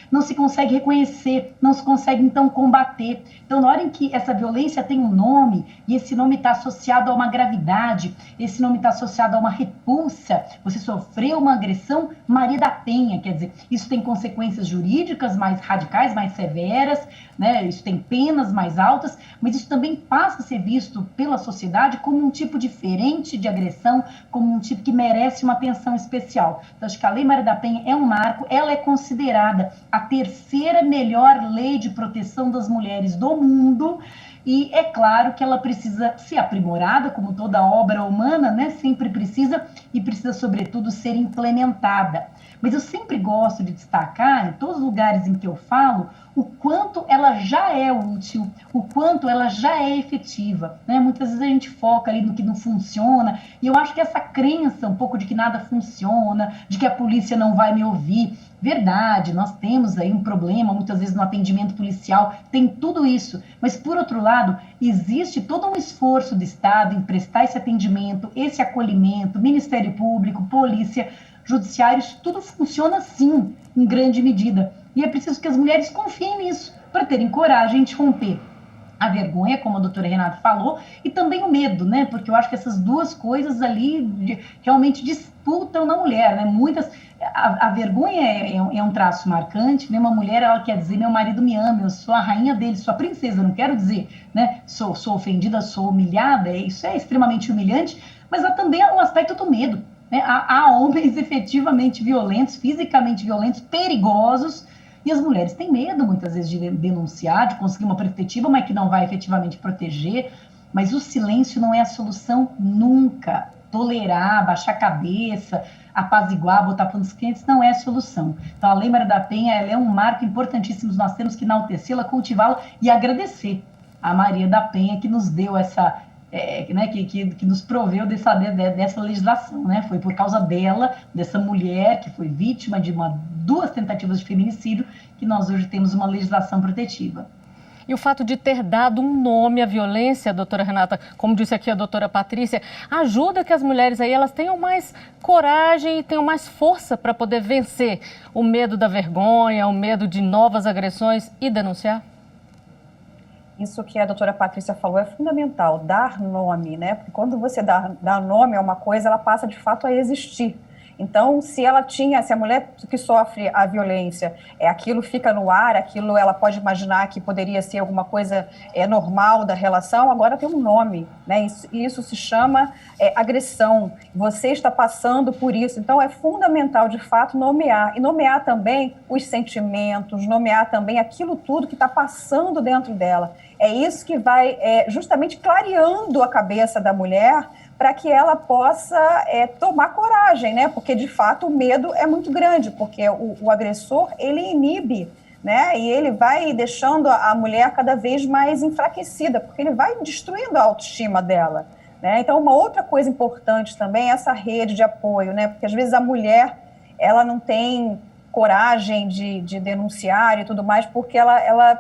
reconhecer, não se consegue então combater. Então, na hora em que essa violência tem um nome, e esse nome está associado a uma gravidade, esse nome está associado a uma repulsa, você sofreu uma agressão, Maria da Penha, quer dizer, isso tem consequências jurídicas mais radicais, mais severas, né, isso tem penas mais altas, mas isso também passa a ser visto pela sociedade como um tipo diferente de agressão, como um tipo que merece uma atenção especial. Então, acho que a Lei Maria da Penha é um marco, ela é considerada a terceira melhor lei de proteção das mulheres do mundo, e é claro que ela precisa ser aprimorada, como toda obra humana, né? Sempre precisa, e precisa, sobretudo, ser implementada. Mas eu sempre gosto de destacar, em todos os lugares em que eu falo, o quanto ela já é útil, o quanto ela já é efetiva, né? Muitas vezes a gente foca ali no que não funciona, e eu acho que essa crença um pouco de que nada funciona, de que a polícia não vai me ouvir, verdade, nós temos aí um problema, muitas vezes no atendimento policial, tem tudo isso, mas por outro lado, existe todo um esforço do Estado em prestar esse atendimento, esse acolhimento, Ministério Público, polícia, judiciários, tudo funciona sim, em grande medida. E é preciso que as mulheres confiem nisso, para terem coragem de romper a vergonha, como a doutora Renata falou, e também o medo, né? Porque eu acho que essas duas coisas ali realmente disputam na mulher, né? A vergonha é um traço marcante, né? Uma mulher, ela quer dizer, meu marido me ama, eu sou a rainha dele, sou a princesa, não quero dizer, né? Sou ofendida, sou humilhada, isso é extremamente humilhante, mas há também um aspecto do medo, né? Há homens efetivamente violentos, fisicamente violentos, perigosos, e as mulheres têm medo, muitas vezes, de denunciar, de conseguir uma perspectiva, mas que não vai efetivamente proteger. Mas o silêncio não é a solução nunca. Tolerar, baixar a cabeça, apaziguar, botar panos quentes, não é a solução. Então, a Lei Maria da Penha, ela é um marco importantíssimo, nós temos que enaltecê-la, cultivá-la e agradecer a Maria da Penha que nos deu essa... né, que nos proveu dessa legislação, né? Foi por causa dela, dessa mulher que foi vítima de duas tentativas de feminicídio, que nós hoje temos uma legislação protetiva. E o fato de ter dado um nome à violência, doutora Renata, como disse aqui a doutora Patrícia, ajuda que as mulheres aí elas tenham mais coragem e tenham mais força para poder vencer o medo da vergonha, o medo de novas agressões e denunciar? Isso que a doutora Patrícia falou é fundamental, dar nome, né? Porque quando você dá nome a uma coisa, ela passa de fato a existir. Então, se a mulher que sofre a violência, aquilo fica no ar, aquilo ela pode imaginar que poderia ser alguma coisa normal da relação, agora tem um nome, né? Isso se chama agressão. Você está passando por isso. Então, é fundamental, de fato, nomear. E nomear também os sentimentos, nomear também aquilo tudo que está passando dentro dela. é isso que vai justamente clareando a cabeça da mulher para que ela possa tomar coragem, né? Porque, de fato, o medo é muito grande, porque o agressor, ele inibe, né? E ele vai deixando a mulher cada vez mais enfraquecida, porque ele vai destruindo a autoestima dela, né? Então, uma outra coisa importante também é essa rede de apoio, né? Porque, às vezes, a mulher, ela não tem coragem de denunciar e tudo mais, porque ela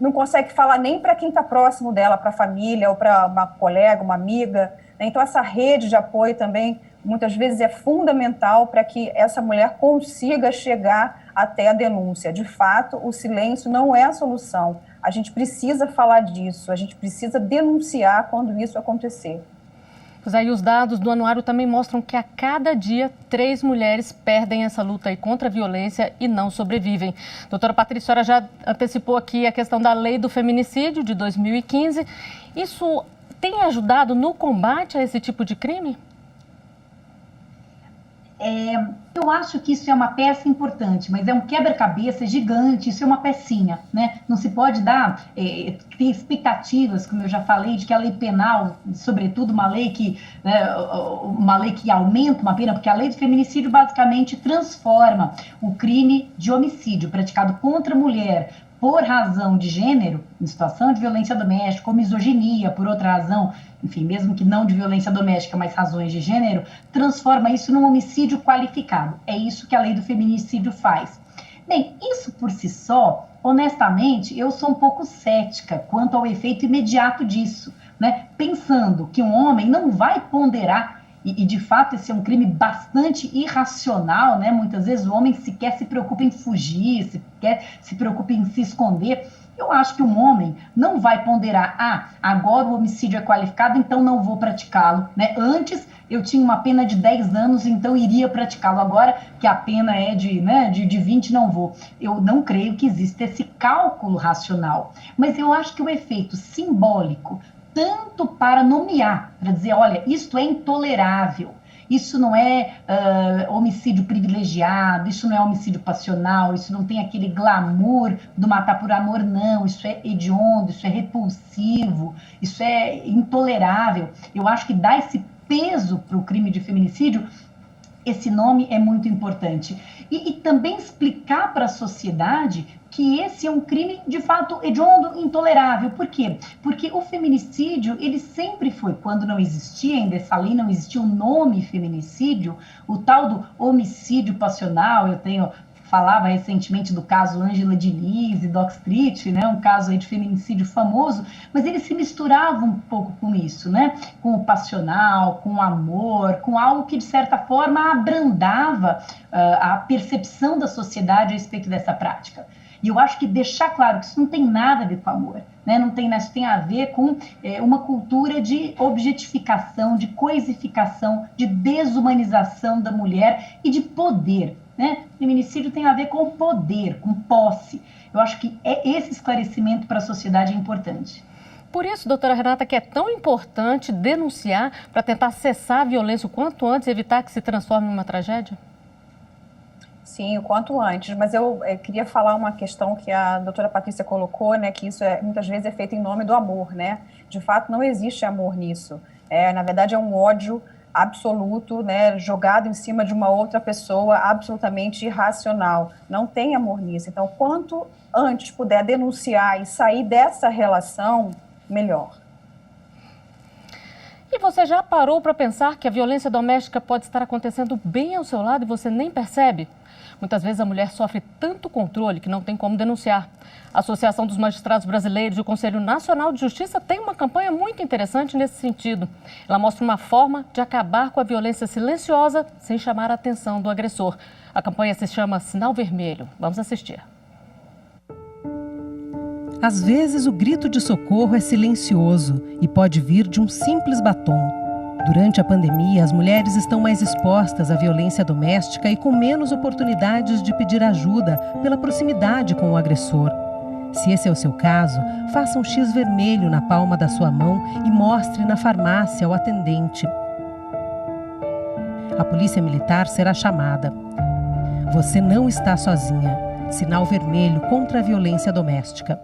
não consegue falar nem para quem está próximo dela, para a família ou para uma colega, uma amiga. Então, essa rede de apoio também, muitas vezes, é fundamental para que essa mulher consiga chegar até a denúncia. De fato, o silêncio não é a solução. A gente precisa falar disso, a gente precisa denunciar quando isso acontecer. Pois aí, os dados do anuário também mostram que a cada dia 3 mulheres perdem essa luta aí contra a violência e não sobrevivem. Doutora Patrícia, a senhora já antecipou aqui a questão da lei do feminicídio de 2015. Isso tem ajudado no combate a esse tipo de crime? Eu acho que isso é uma peça importante, mas é um quebra-cabeça gigante, isso é uma pecinha, né? Não se pode ter expectativas, como eu já falei, de que a lei penal, sobretudo uma lei que aumenta uma pena, porque a lei do feminicídio basicamente transforma o crime de homicídio praticado contra a mulher por razão de gênero, em situação de violência doméstica ou misoginia, por outra razão, enfim, mesmo que não de violência doméstica, mas razões de gênero, transforma isso num homicídio qualificado. É isso que a lei do feminicídio faz. Bem, isso por si só, honestamente, eu sou um pouco cética quanto ao efeito imediato disso, né? Pensando que um homem não vai ponderar, e de fato esse é um crime bastante irracional, né? Muitas vezes o homem sequer se preocupa em fugir, se preocupa em se esconder. Eu acho que um homem não vai ponderar, agora o homicídio é qualificado, então não vou praticá-lo, né? Antes eu tinha uma pena de 10 anos, então iria praticá-lo. Agora que a pena é de 20, não vou. Eu não creio que exista esse cálculo racional, mas eu acho que o efeito simbólico, tanto para nomear, para dizer, olha, isto é intolerável, isso não é homicídio privilegiado, isso não é homicídio passional, isso não tem aquele glamour do matar por amor, não, isso é hediondo, isso é repulsivo, isso é intolerável. Eu acho que dá esse peso para o crime de feminicídio, esse nome é muito importante. E também explicar para a sociedade que esse é um crime, de fato, hediondo, intolerável. Por quê? Porque o feminicídio, ele sempre foi, quando não existia ainda essa lei, não existia o nome feminicídio, o tal do homicídio passional. Falava recentemente do caso Ângela Diniz e Doc Street, né, um caso aí de feminicídio famoso, mas ele se misturava um pouco com isso, né, com o passional, com o amor, com algo que de certa forma abrandava a percepção da sociedade a respeito dessa prática. E eu acho que deixar claro que isso não tem nada a ver com amor, né? Isso tem a ver com uma cultura de objetificação, de coisificação, de desumanização da mulher e de poder, né? Feminicídio tem a ver com poder, com posse. Eu acho que esse esclarecimento para a sociedade é importante. Por isso, doutora Renata, que é tão importante denunciar para tentar cessar a violência o quanto antes e evitar que se transforme em uma tragédia? Sim, o quanto antes, mas eu queria falar uma questão que a doutora Patrícia colocou, né, que isso muitas vezes é feito em nome do amor, né? De fato, não existe amor nisso. Na verdade, é um ódio absoluto, né, jogado em cima de uma outra pessoa, absolutamente irracional. Não tem amor nisso. Então, quanto antes puder denunciar e sair dessa relação, melhor. E você já parou para pensar que a violência doméstica pode estar acontecendo bem ao seu lado e você nem percebe? Muitas vezes a mulher sofre tanto controle que não tem como denunciar. A Associação dos Magistrados Brasileiros e o Conselho Nacional de Justiça tem uma campanha muito interessante nesse sentido. Ela mostra uma forma de acabar com a violência silenciosa sem chamar a atenção do agressor. A campanha se chama Sinal Vermelho. Vamos assistir. Às vezes o grito de socorro é silencioso e pode vir de um simples batom. Durante a pandemia, as mulheres estão mais expostas à violência doméstica e com menos oportunidades de pedir ajuda pela proximidade com o agressor. Se esse é o seu caso, faça um X vermelho na palma da sua mão e mostre na farmácia ao atendente. A polícia militar será chamada. Você não está sozinha. Sinal vermelho contra a violência doméstica.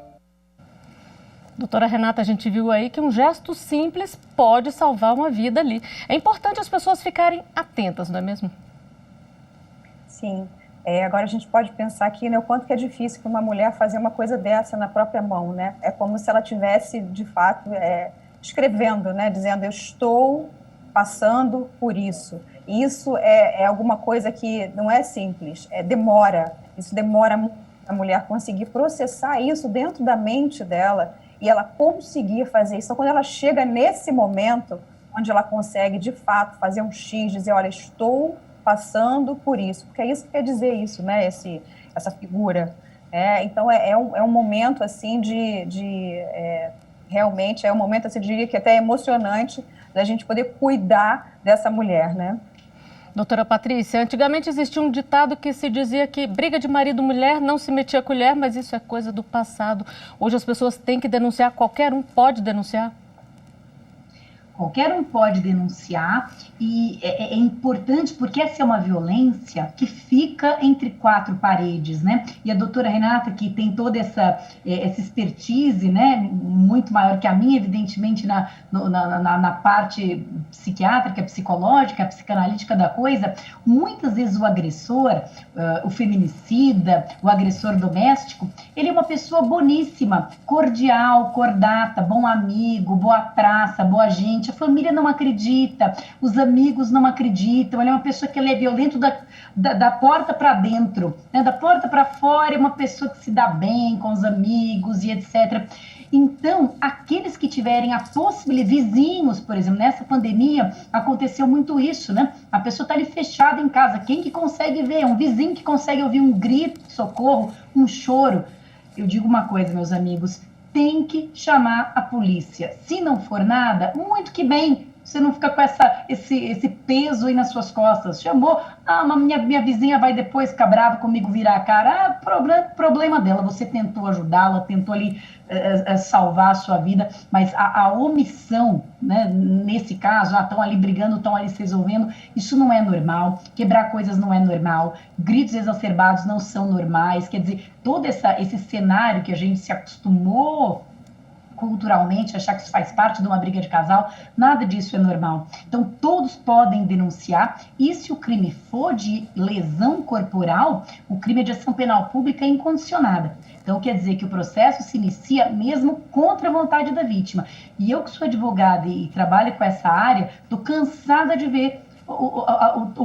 Doutora Renata, a gente viu aí que um gesto simples pode salvar uma vida ali. É importante as pessoas ficarem atentas, não é mesmo? Sim. Agora a gente pode pensar aqui, né, o quanto que é difícil para uma mulher fazer uma coisa dessa na própria mão, né? É como se ela tivesse, de fato, escrevendo, né, dizendo, eu estou passando por isso. Isso é alguma coisa que não é simples, demora. Isso demora muito a mulher conseguir processar isso dentro da mente dela e ela conseguir fazer isso. Então, quando ela chega nesse momento, onde ela consegue, de fato, fazer um X, dizer, olha, estou passando por isso, porque é isso que quer dizer isso, né, essa figura. Então, é um momento, assim, realmente, é um momento, assim, eu diria que até emocionante, da gente poder cuidar dessa mulher, né? Doutora Patrícia, antigamente existia um ditado que se dizia que briga de marido e mulher não se metia a colher, mas isso é coisa do passado. Hoje as pessoas têm que denunciar, qualquer um pode denunciar? Qualquer um pode denunciar e é importante porque essa é uma violência que fica entre quatro paredes, né? E a doutora Renata, que tem toda essa expertise, né, muito maior que a minha, evidentemente, na parte psiquiátrica, psicológica, psicanalítica da coisa, muitas vezes o agressor, o feminicida, o agressor doméstico, ele é uma pessoa boníssima, cordial, cordata, bom amigo, boa praça, boa gente. A família não acredita, os amigos não acreditam, ele é uma pessoa que ele é violento da porta para dentro, né? Da porta para fora, é uma pessoa que se dá bem com os amigos e etc. Então, aqueles que tiverem a possibilidade, vizinhos, por exemplo, nessa pandemia aconteceu muito isso, né? A pessoa está ali fechada em casa, quem que consegue ver? Um vizinho que consegue ouvir um grito de socorro, um choro. Eu digo uma coisa, meus amigos, tem que chamar a polícia. Se não for nada, muito que bem, você não fica com esse peso aí nas suas costas. Chamou, minha vizinha vai depois ficar brava comigo, virar a cara. Problema dela, você tentou ajudá-la, tentou ali salvar a sua vida, mas a omissão, né, nesse caso, estão ali brigando, estão ali se resolvendo, isso não é normal, quebrar coisas não é normal, gritos exacerbados não são normais, quer dizer, todo esse cenário que a gente se acostumou culturalmente, achar que isso faz parte de uma briga de casal, nada disso é normal. Então, todos podem denunciar, e se o crime for de lesão corporal, o crime é de ação penal pública incondicionada. Então, quer dizer que o processo se inicia mesmo contra a vontade da vítima. E eu que sou advogada e trabalho com essa área, estou cansada de ver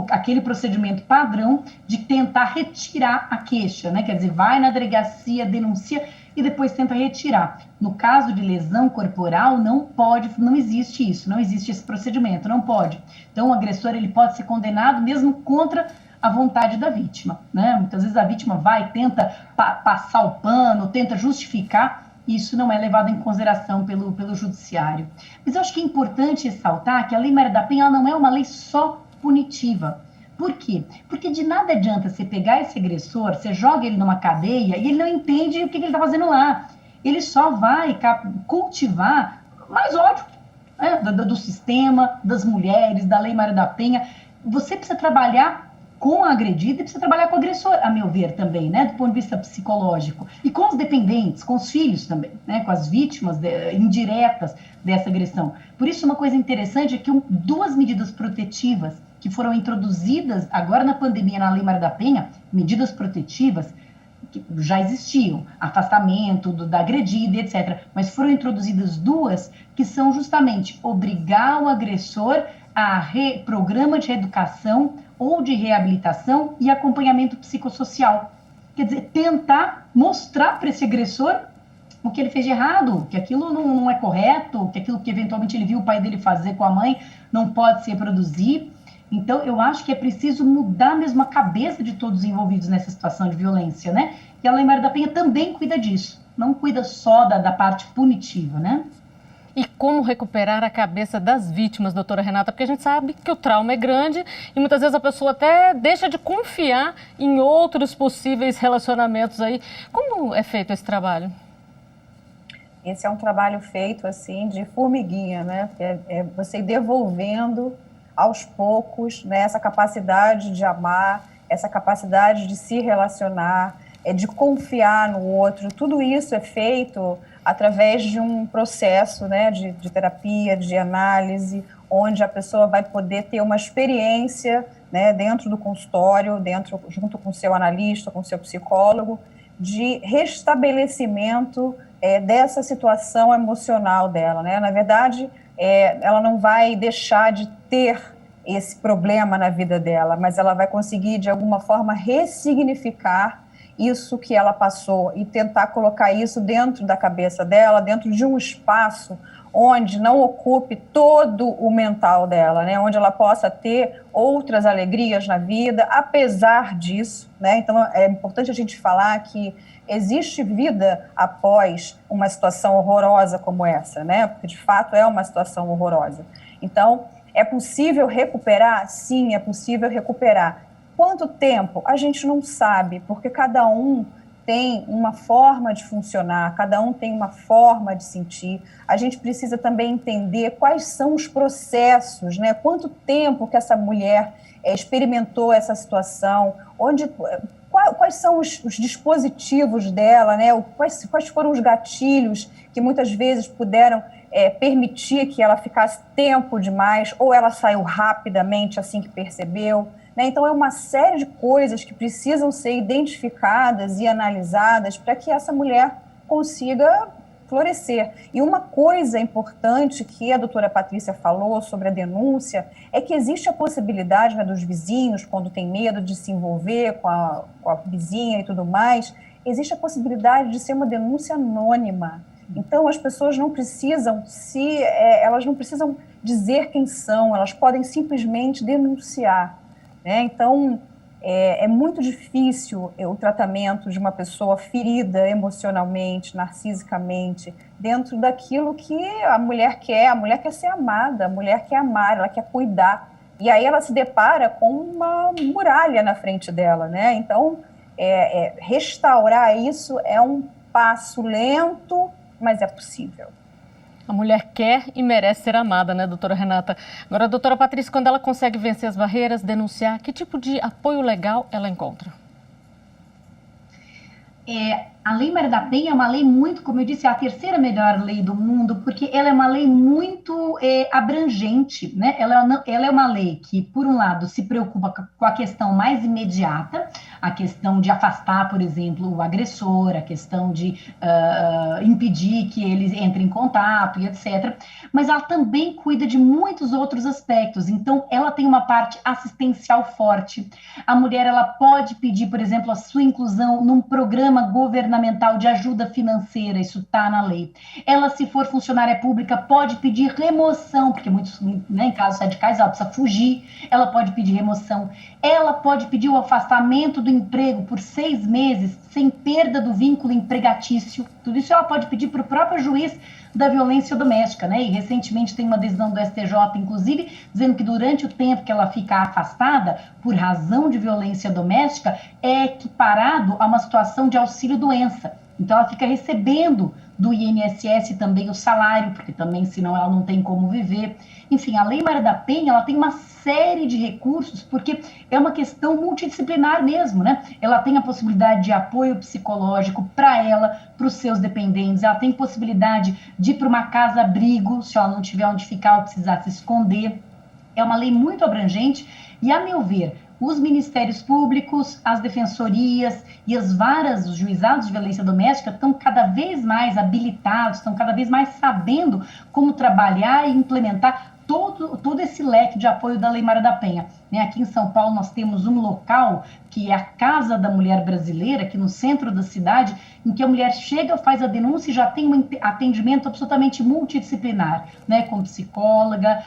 aquele procedimento padrão de tentar retirar a queixa, né? Quer dizer, vai na delegacia, denuncia e depois tenta retirar. No caso de lesão corporal, não existe isso, não existe esse procedimento, não pode. Então, o agressor ele pode ser condenado mesmo contra a vontade da vítima, né? Muitas vezes a vítima vai, tenta passar o pano, tenta justificar, isso não é levado em consideração pelo judiciário. Mas eu acho que é importante ressaltar que a Lei Maria da Penha ela não é uma lei só punitiva. Por quê? Porque de nada adianta você pegar esse agressor, você joga ele numa cadeia e ele não entende o que ele está fazendo lá. Ele só vai cultivar mais ódio, né, do sistema, das mulheres, da Lei Maria da Penha. Você precisa trabalhar com a agredida e precisa trabalhar com o agressor, a meu ver também, né, do ponto de vista psicológico. E com os dependentes, com os filhos também, né, com as vítimas indiretas dessa agressão. Por isso, uma coisa interessante é que duas medidas protetivas que foram introduzidas agora na pandemia na Lei Maria da Penha, medidas protetivas que já existiam, afastamento da agredida, etc. Mas foram introduzidas duas que são justamente obrigar o agressor a programa de reeducação ou de reabilitação e acompanhamento psicossocial. Quer dizer, tentar mostrar para esse agressor o que ele fez de errado, que aquilo não é correto, que aquilo que eventualmente ele viu o pai dele fazer com a mãe não pode se reproduzir. Então, eu acho que é preciso mudar mesmo a cabeça de todos os envolvidos nessa situação de violência, né? E a Lei Maria da Penha também cuida disso, não cuida só da parte punitiva, né? E como recuperar a cabeça das vítimas, doutora Renata? Porque a gente sabe que o trauma é grande e muitas vezes a pessoa até deixa de confiar em outros possíveis relacionamentos aí. Como é feito esse trabalho? Esse é um trabalho feito, assim, de formiguinha, né? É você ir devolvendo aos poucos, né, essa capacidade de amar, essa capacidade de se relacionar, de confiar no outro. Tudo isso é feito através de um processo, né, de terapia, de análise, onde a pessoa vai poder ter uma experiência, né, dentro do consultório, junto com o seu analista, com o seu psicólogo, de restabelecimento dessa situação emocional dela, né? Na verdade, ela não vai deixar de ter esse problema na vida dela, mas ela vai conseguir, de alguma forma, ressignificar isso que ela passou e tentar colocar isso dentro da cabeça dela, dentro de um espaço onde não ocupe todo o mental dela, né? Onde ela possa ter outras alegrias na vida, apesar disso, né? Então, é importante a gente falar que existe vida após uma situação horrorosa como essa, né? Porque, de fato, é uma situação horrorosa. Então, é possível recuperar? Sim, é possível recuperar. Quanto tempo? A gente não sabe, porque cada um tem uma forma de funcionar, cada um tem uma forma de sentir. A gente precisa também entender quais são os processos, né? Quanto tempo que essa mulher experimentou essa situação, quais são os dispositivos dela, né? Quais foram os gatilhos que muitas vezes puderam permitir que ela ficasse tempo demais, ou ela saiu rapidamente assim que percebeu. Então, é uma série de coisas que precisam ser identificadas e analisadas para que essa mulher consiga florescer. E uma coisa importante que a doutora Patrícia falou sobre a denúncia é que existe a possibilidade, né, dos vizinhos, quando tem medo de se envolver com a vizinha e tudo mais, existe a possibilidade de ser uma denúncia anônima. Então, as pessoas não precisam elas não precisam dizer quem são, elas podem simplesmente denunciar. Então, é muito difícil o tratamento de uma pessoa ferida emocionalmente, narcisicamente, dentro daquilo que a mulher quer. A mulher quer ser amada, a mulher quer amar, ela quer cuidar. E aí ela se depara com uma muralha na frente dela, né? Então, restaurar isso é um passo lento, mas é possível. A mulher quer e merece ser amada, né, doutora Renata? Agora, doutora Patrícia, quando ela consegue vencer as barreiras, denunciar, que tipo de apoio legal ela encontra? A Lei Maria da Penha é uma lei muito, como eu disse, é a terceira melhor lei do mundo, porque ela é uma lei muito abrangente, né? Ela é uma lei que, por um lado, se preocupa com a questão mais imediata, a questão de afastar, por exemplo, o agressor, a questão de impedir que eles entrem em contato e etc. Mas ela também cuida de muitos outros aspectos. Então, ela tem uma parte assistencial forte. A mulher, ela pode pedir, por exemplo, a sua inclusão num programa governamental de ajuda financeira, isso está na lei. Ela, se for funcionária pública, pode pedir remoção, porque muitos, né, em casos radicais, ela precisa fugir, ela pode pedir remoção. Ela pode pedir o afastamento do emprego por 6 meses, sem perda do vínculo empregatício. Tudo isso ela pode pedir para o próprio juiz da violência doméstica, né? E recentemente tem uma decisão do STJ, inclusive, dizendo que durante o tempo que ela fica afastada por razão de violência doméstica, é equiparado a uma situação de auxílio-doença. Então, ela fica recebendo do INSS também o salário, porque também, senão, ela não tem como viver. Enfim, a Lei Maria da Penha, ela tem uma série de recursos, porque é uma questão multidisciplinar mesmo, né? Ela tem a possibilidade de apoio psicológico para ela, para os seus dependentes, ela tem possibilidade de ir para uma casa-abrigo, se ela não tiver onde ficar ou precisar se esconder. É uma lei muito abrangente e, a meu ver, os ministérios públicos, as defensorias e as varas, os juizados de violência doméstica estão cada vez mais habilitados, estão cada vez mais sabendo como trabalhar e implementar todo esse leque de apoio da Lei Maria da Penha. Aqui em São Paulo nós temos um local que é a Casa da Mulher Brasileira, aqui no centro da cidade, em que a mulher chega, faz a denúncia e já tem um atendimento absolutamente multidisciplinar, né? Com psicóloga,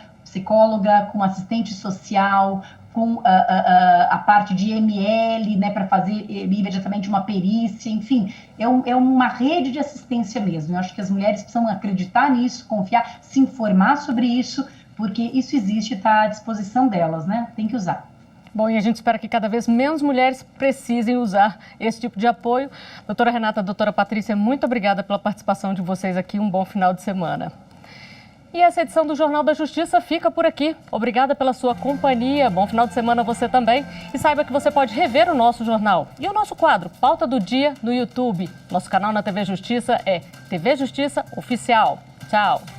com assistente social, com a parte de ML, né, para fazer imediatamente uma perícia, enfim, é uma rede de assistência mesmo. Eu acho que as mulheres precisam acreditar nisso, confiar, se informar sobre isso, porque isso existe e está à disposição delas, né? Tem que usar. Bom, e a gente espera que cada vez menos mulheres precisem usar esse tipo de apoio. Doutora Renata, doutora Patrícia, muito obrigada pela participação de vocês aqui. Um bom final de semana. E essa edição do Jornal da Justiça fica por aqui. Obrigada pela sua companhia. Bom final de semana a você também. E saiba que você pode rever o nosso jornal e o nosso quadro Pauta do Dia no YouTube. Nosso canal na TV Justiça é TV Justiça Oficial. Tchau.